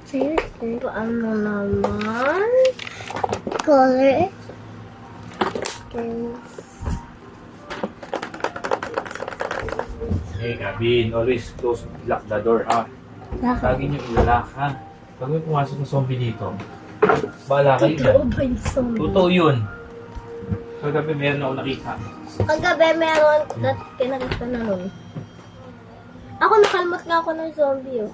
Seriously? Ano naman? Color. Hey, Gavin, always lock the door, ha? Lagi niyo ilalak, ha? Pag may pumasok na zombie dito, bahala kayo dyan. Totoo ba yung zombie? Totoo yun. Kagabi meron ako nakita. Kagabi meron pinakita na nun. Ako nakalmot nga ako ng zombie, oh.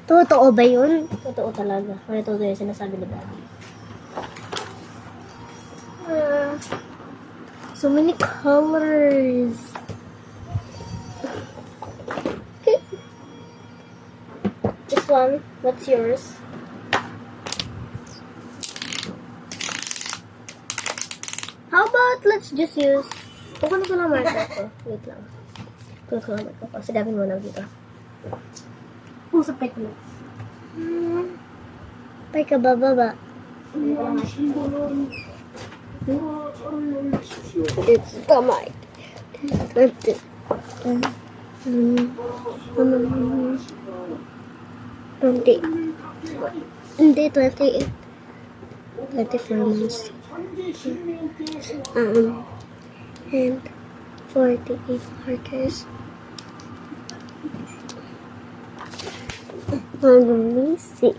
Totoo ba yun? Totoo talaga. Kaya totoo yung sinasabi ni Daddy. So many colors. This one, what's yours? How about let's just use... Kukunin ko na marker ko. Wait lang. Kukunin ko na marker ko. Sagapin mo na dito. Usapin ko na. Pay ka bababa. It's kamay. Hindi, 28. 24 months. And 48 markers. Let me see.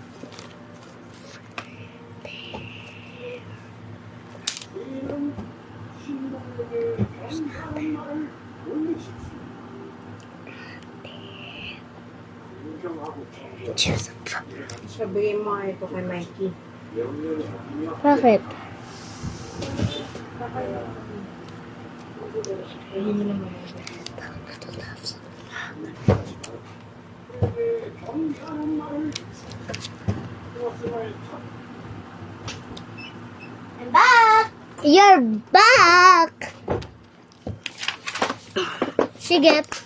Sabihin mo nga ito kay Mikey. Bakit? Sabihin mo naman. I'm back! You're back! She gets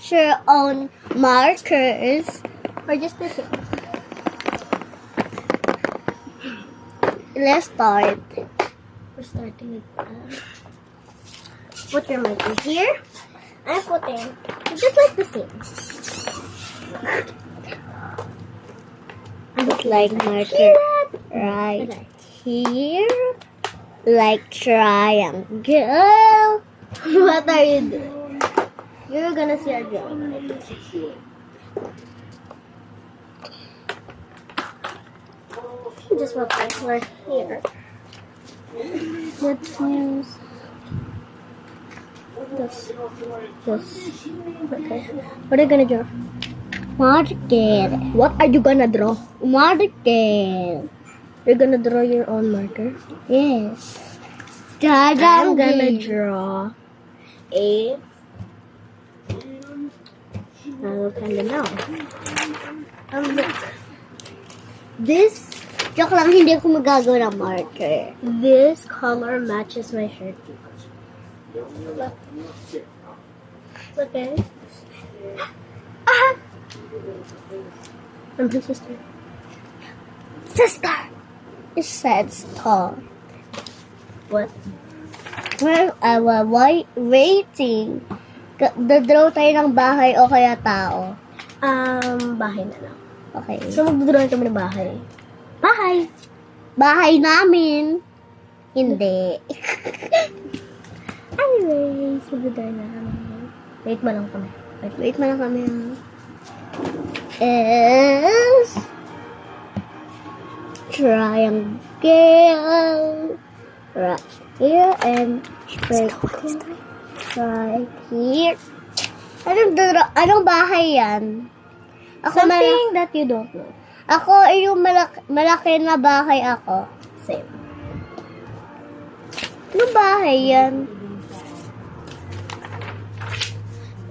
her own markers. Or just the same. Let's start. We're starting with put your marker here. I put in just like the same. I would like marker right here, like triangle. What are you doing? You're gonna see a drawing. Just put my marker here. Let's use this. Okay. What are you gonna draw? Marker. What are you gonna draw? Marker. You're gonna draw your own marker? Yes. I'm gonna draw a... I will kinda know. Look. This... Joke lang, hindi ako magagawa ng marker. This color matches my shirt. Look. Okay. Ah! I'm her sister. Sister! It said star. What? Well, I was waiting. Dadraw tayo ng bahay o kaya tao? Bahay na lang. Okay. So, magdodrawing kami ng bahay. Bahay! Bahay namin! Hindi. Anyways, magdodrawing na kami. Wait mo lang kami. Wait mo lang kami. Is triangle right here and right here. Anong bahay yan? Something that you don't know. Ako, yung malaki na bahay ako. Same. Anong bahay yan?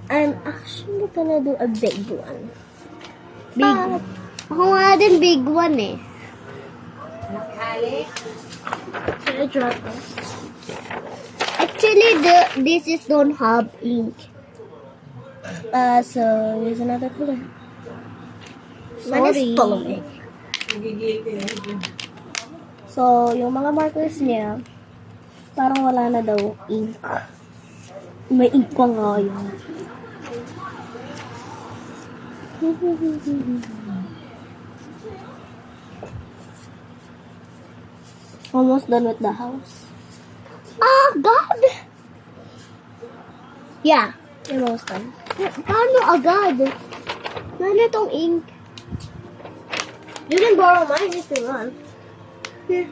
I'm actually gonna do a big one. Big one. Ako nga din big one eh. Should I draw this? Actually, this is don't have ink. So use another color. Mine is full of ink. So So, yung mga markers niya, parang wala na daw ink. May ink pa nga yun. Almost done with the house. Ah, God! Yeah, almost done. Paano agad? Wala tong ink. You can borrow mine if you want. Here.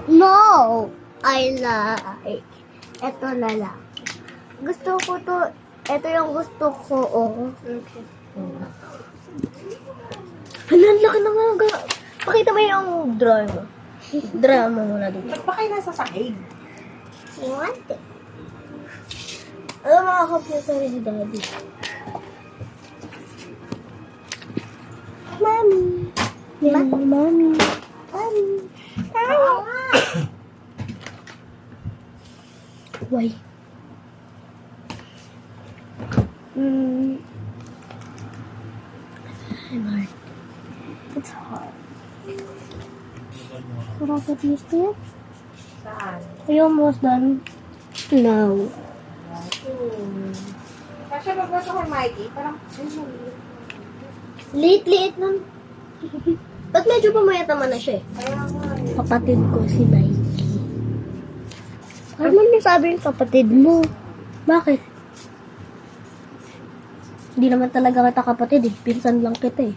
No! I like. Ito na lang. Gusto ko to. Ito yung gusto ko, oh. Okay. Ang laki naman. Pakita mo yung drawing mo. Draw mo muna dito. Ba't pa kayo nasa sahig? You want it? Ano mga computer ni Daddy? Mommy. Yan, Mommy. Mommy. Oo nga. Why? Hard. It's hard. What else have you used to it? Saan? Are you almost done? No. Kasi babato kay Mikey, parang, Liit-liit nun. Ba't medyo pumayat naman na siya eh? kaya nga, Kapatid ko si Nike. Ano man nasabi yung kapatid mo? Bakit? Hindi naman talaga kita kapatid eh. Pinsan lang kita eh.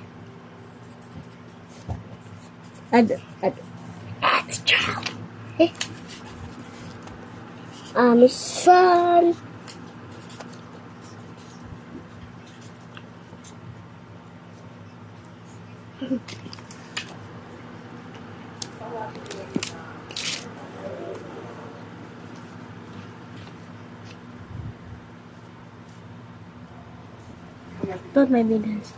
Extra. Eh? Son. Thought might be this.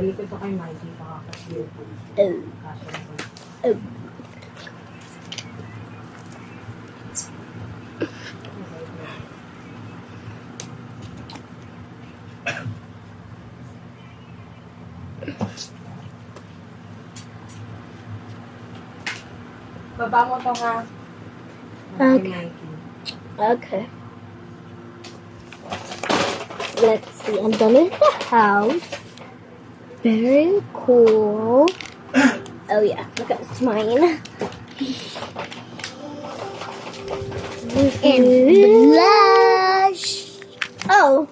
balik ito kay Mikey, pakakasya. Oh. Oh. Baba mo to ha. Okay. Mikey. Okay. Let's see. I'm done with the house. Very cool. Oh yeah, look at it's mine. And blush. Oh,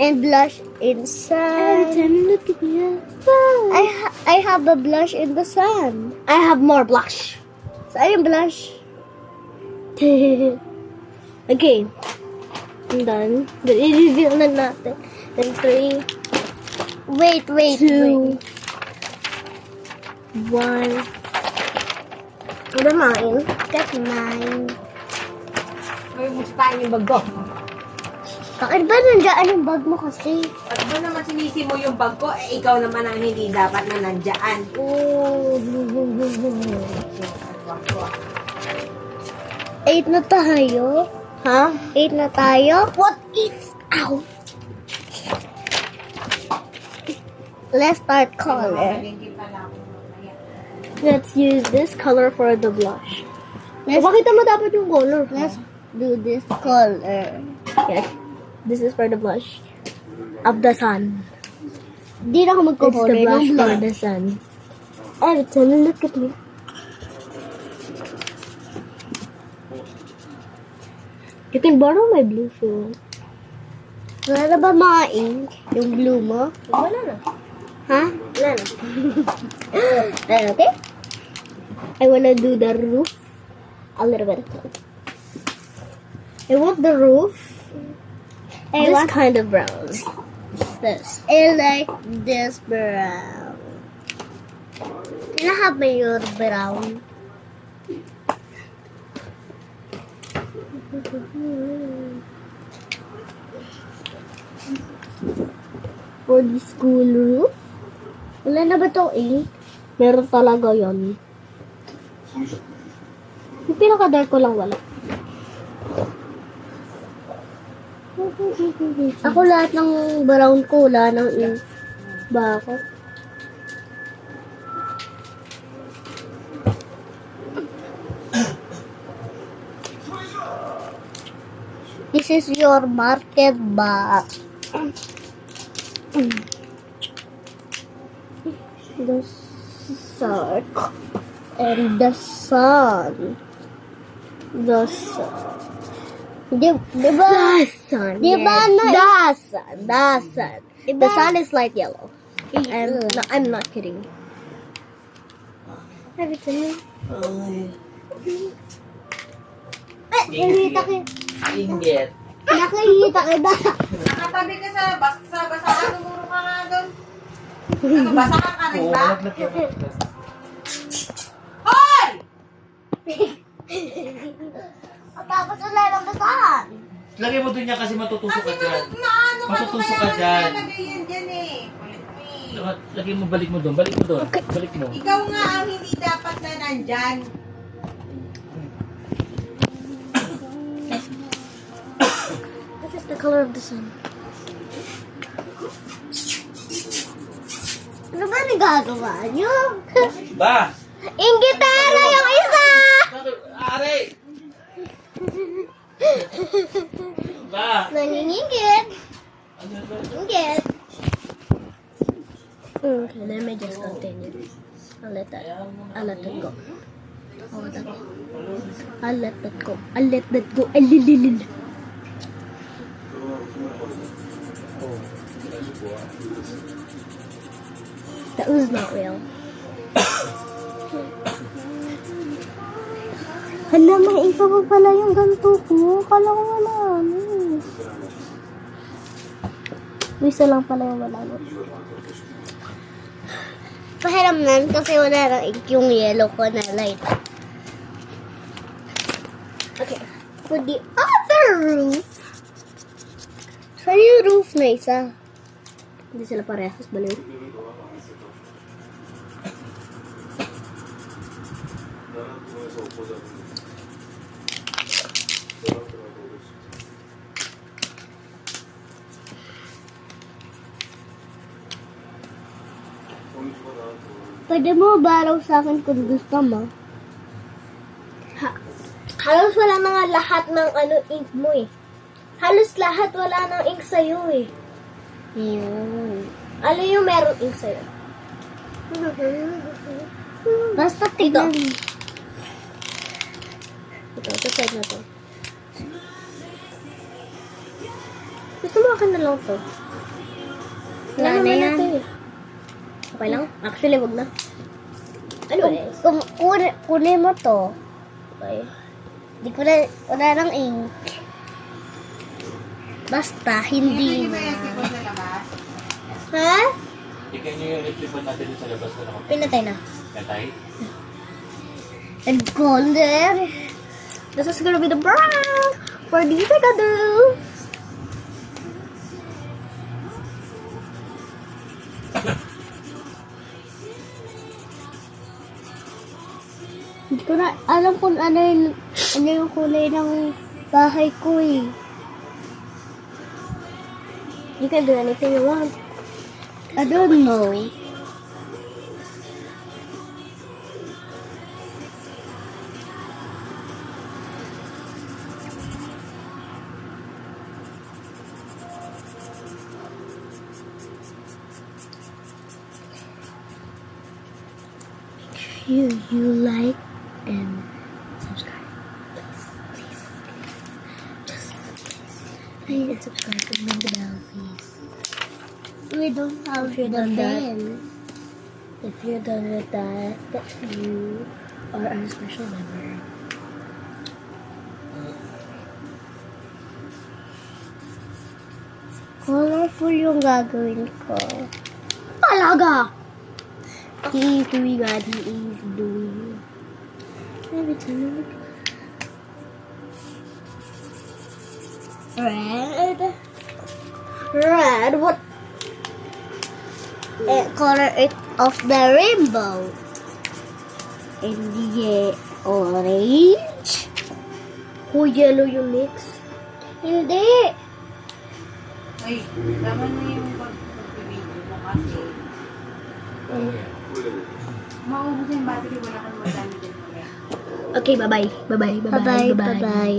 and blush inside. Look at me. I have a blush in the sun. I have more blush. So I am blush. Okay. I'm done. I-reveal na natin. Then 3. Wait. 2. 1. What mine? That's mine. Ay, mustaan yung bag ko. Bakit ba nandiyan yung bag mo kasi? At ba naman sinisi mo yung bag ko, eh ikaw naman ang hindi dapat na nandyan. Oh. 8 na tayo. Ha? 8 na tayo? What is... Ow! Let's start color. Let's use this color for the blush. Pakita mo dapat yung color. Let's do this color. Yes. This is for the blush of the sun. Di na ako Oh, magkukulay It's the blush ng for blush. the sun. Everton, look at me. You can borrow my blue if you want. Wala na ba mga ink? Yung blue mo? Wala na. Ha? Wala na. Okay. I wanna do the roof. A little bit. I want the roof. This kind of brown. This. I like this brown. Can I have your brown? For the school roof. Wala na ba itong ink? Meron talaga yon. Yung pinaka-dark ko lang wala. Ako lahat ng brown ko, wala ng ink. Bakit? This is your market box. The sun and the sun. The sun. Diba? The sun. Diba na? The sun. The sun. The sun is light yellow. I'm not kidding. Everything. Nakikita ka. Inggit. Nakikita ka na. Nakatabi ka sa basahan, tumuro ka nga doon. Ano, basahan ka rin ba? Hoy! Tapos wala lang basahan. Lagay mo dun yan kasi matutusok ka dyan. Naano ka Matutusok kaya ka dyan. nalagay yan dyan eh. Kulit mo eh. Lagay mo, balik mo dun. Balik mo dun. Balik mo. Ikaw nga ang hindi dapat na nandyan. This is the color of the sun. Ano ba nagagawa niyo? Ba! Inggitera yung isa! Are! Ba! Nangingingit. Inggit. Okay, let me just continue. I'll let it go. I'll let that go. I'll let that go. Alililil. That was not real. Hala, may iba pa pala yung ganito ko. Kala ko wala. Isa lang pala yung wala. Pahiramnan kasi wala nang ink yung yellow ko na light. Okay. For the other roof. Saan yung roof na isa? Hindi sila parehas, baliw. Pwede mo baraw sa akin kung gusto mo. Halos wala na nga lahat ng ink mo eh. Halos lahat wala ng ink sa'yo eh. Ano yung meron ink sa'yo? Basta tignan. Ito, sa side na to. Gusto mo akin na lang to. Wala na yan. Okay lang? Actually, wag na. Anyways. Kung kunin mo to, okay. Di ko na, wala nang ink. Basta, hindi na. Ha? Ikaw nyo yung electrical natin sa labas na nakapagod. Pinatay na. Katay? And golden. This is gonna be the brown for the second roof. Hindi ko na alam kung ano yung kulay ng bahay ko eh. You can do anything you want. I don't know. You like and subscribe. Please. Just like and subscribe and ring the bell, please. We don't have if you're done that. If you're done with that, you are our special member. Colorful yung gagawin ko. Talaga! He is doing what he is doing. Every time. Red, what? Color it of the rainbow. And the orange. Yellow yung mix? Hindi. Ay, laman na yung pag-video mo kasi. Ano yan? Maubos yung battery, wala kang madami din mamaya. Okay, bye-bye. Bye-bye. Bye-bye. Bye-bye.